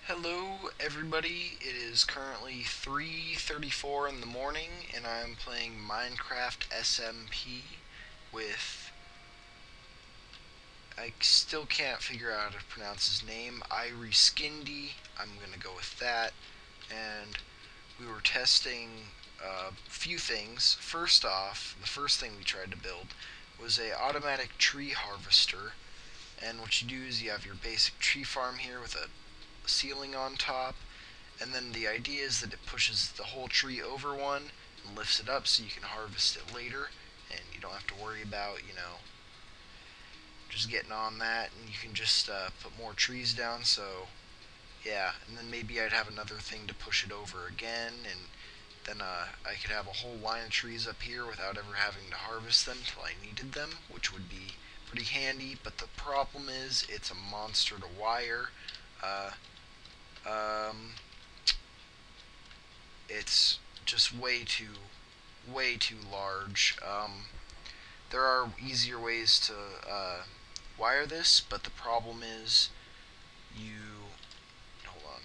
Hello everybody, it is currently 3:34 in the morning and I'm playing Minecraft SMP with, I still can't figure out how to pronounce his name, iReSCiNDi. I'm gonna go with that. And we were testing a few things. First off, the first thing we tried to build was a automatic tree harvester. And what you do is you have your basic tree farm here with a ceiling on top, and then the idea is that it pushes the whole tree over one and lifts it up so you can harvest it later, and you don't have to worry about, just getting on that, and you can just put more trees down. So yeah, and then maybe I'd have another thing to push it over again, and then I could have a whole line of trees up here without ever having to harvest them till I needed them, which would be pretty handy. But the problem is it's a monster to wire. Uh, um, it's just way too large. There are easier ways to wire this, but the problem is you hold on.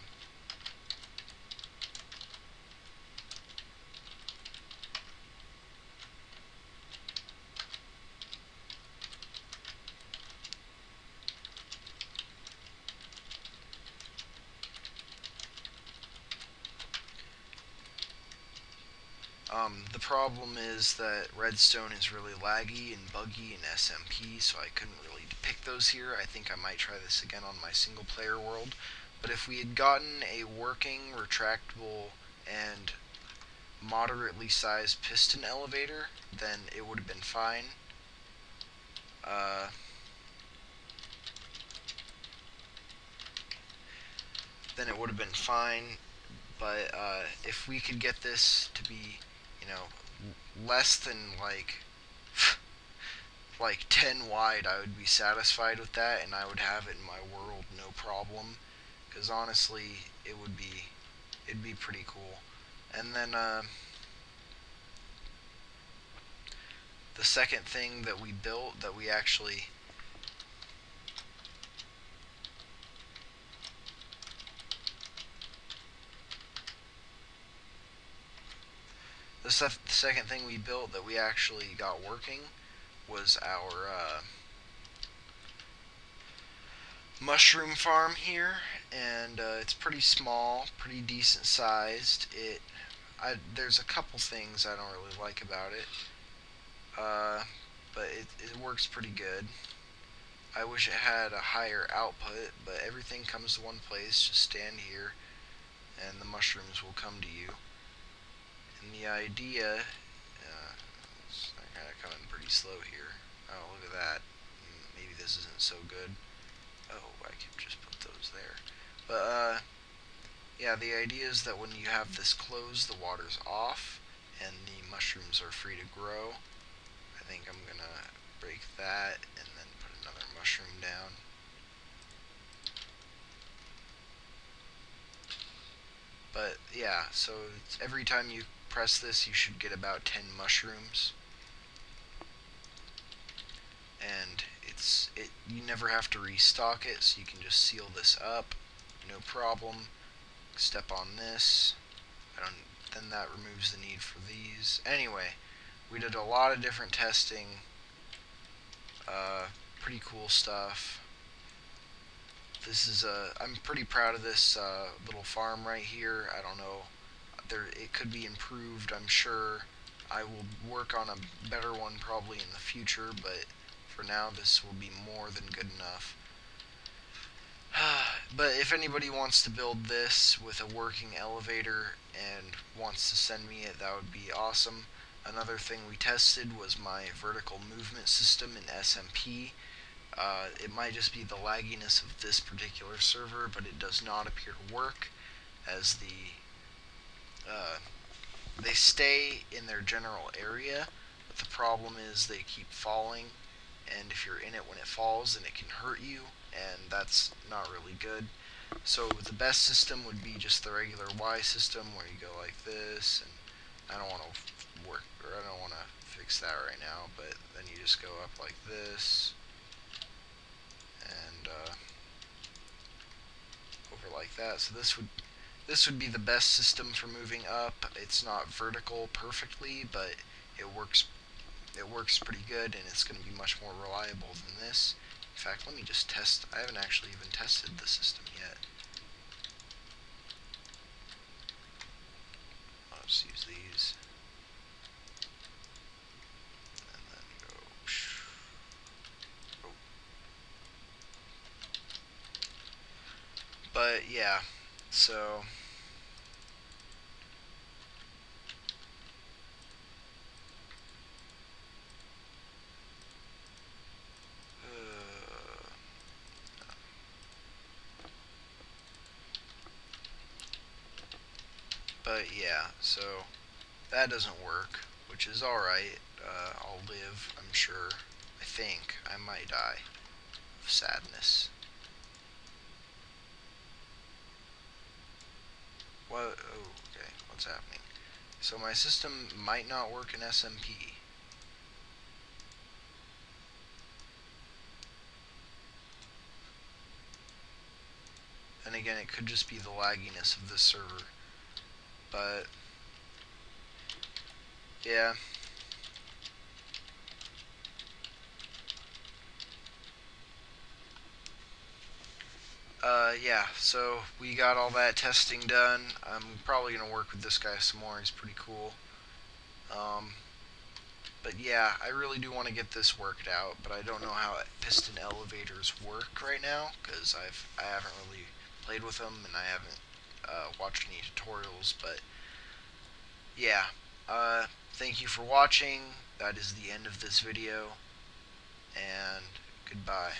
The problem is that redstone is really laggy and buggy in SMP, so I couldn't really depict those here. I think I might try this again on my single player world. But if we had gotten a working, retractable, and moderately sized piston elevator, then it would have been fine. Uh, then it would have been fine. But if we could get this to be, you know, less than like 10 wide, I would be satisfied with that, and I would have it in my world no problem. Because honestly, it'd be pretty cool. And then the second thing that we built that we actually the second thing we built that we actually got working was our mushroom farm here, and it's pretty small, pretty decent sized. There's a couple things I don't really like about it, uh, but it works pretty good. I wish it had a higher output, but everything comes to one place. Just stand here, and the mushrooms will come to you. And the idea, I kind of coming pretty slow here. Oh, look at that. Maybe this isn't so good. Oh, I could just put those there. But yeah, the idea is that when you have this closed, the water's off, and the mushrooms are free to grow. I think I'm gonna break that and then put another mushroom down. But yeah, so every time you press this, you should get about 10 mushrooms, and you never have to restock it, so you can just seal this up, no problem. Step on this. I don't. Then that removes the need for these. Anyway, we did a lot of different testing. Uh, Pretty cool stuff. This is I'm pretty proud of this little farm right here. I don't know. It could be improved, I'm sure. I will work on a better one probably in the future, but for now this will be more than good enough. But if anybody wants to build this with a working elevator and wants to send me it, that would be awesome. Another thing we tested was my vertical movement system in SMP. It might just be the lagginess of this particular server, but it does not appear to work, as uh, they stay in their general area, but the problem is they keep falling, and if you're in it when it falls, then it can hurt you, and that's not really good. So the best system would be just the regular Y system, where you go like this, and I don't want to I don't want to fix that right now, but then you just go up like this, and over like that. So this would be the best system for moving up. It's not vertical perfectly, but it works pretty good, and it's going to be much more reliable than this. In fact, let me just test. I haven't actually even tested the system yet. Let's use these. And then go. Oh. But yeah, so but yeah, so that doesn't work, which is alright. I'll live, I'm sure. I think I might die of sadness. What? Oh, okay. What's happening? So my system might not work in SMP. And again, it could just be the lagginess of this server. But yeah. Yeah, so we got all that testing done. I'm probably going to work with this guy some more. He's pretty cool. But yeah, I really do want to get this worked out, but I don't know how piston elevators work right now because I haven't really played with them and I haven't watched any tutorials. But yeah, thank you for watching. That is the end of this video, and goodbye.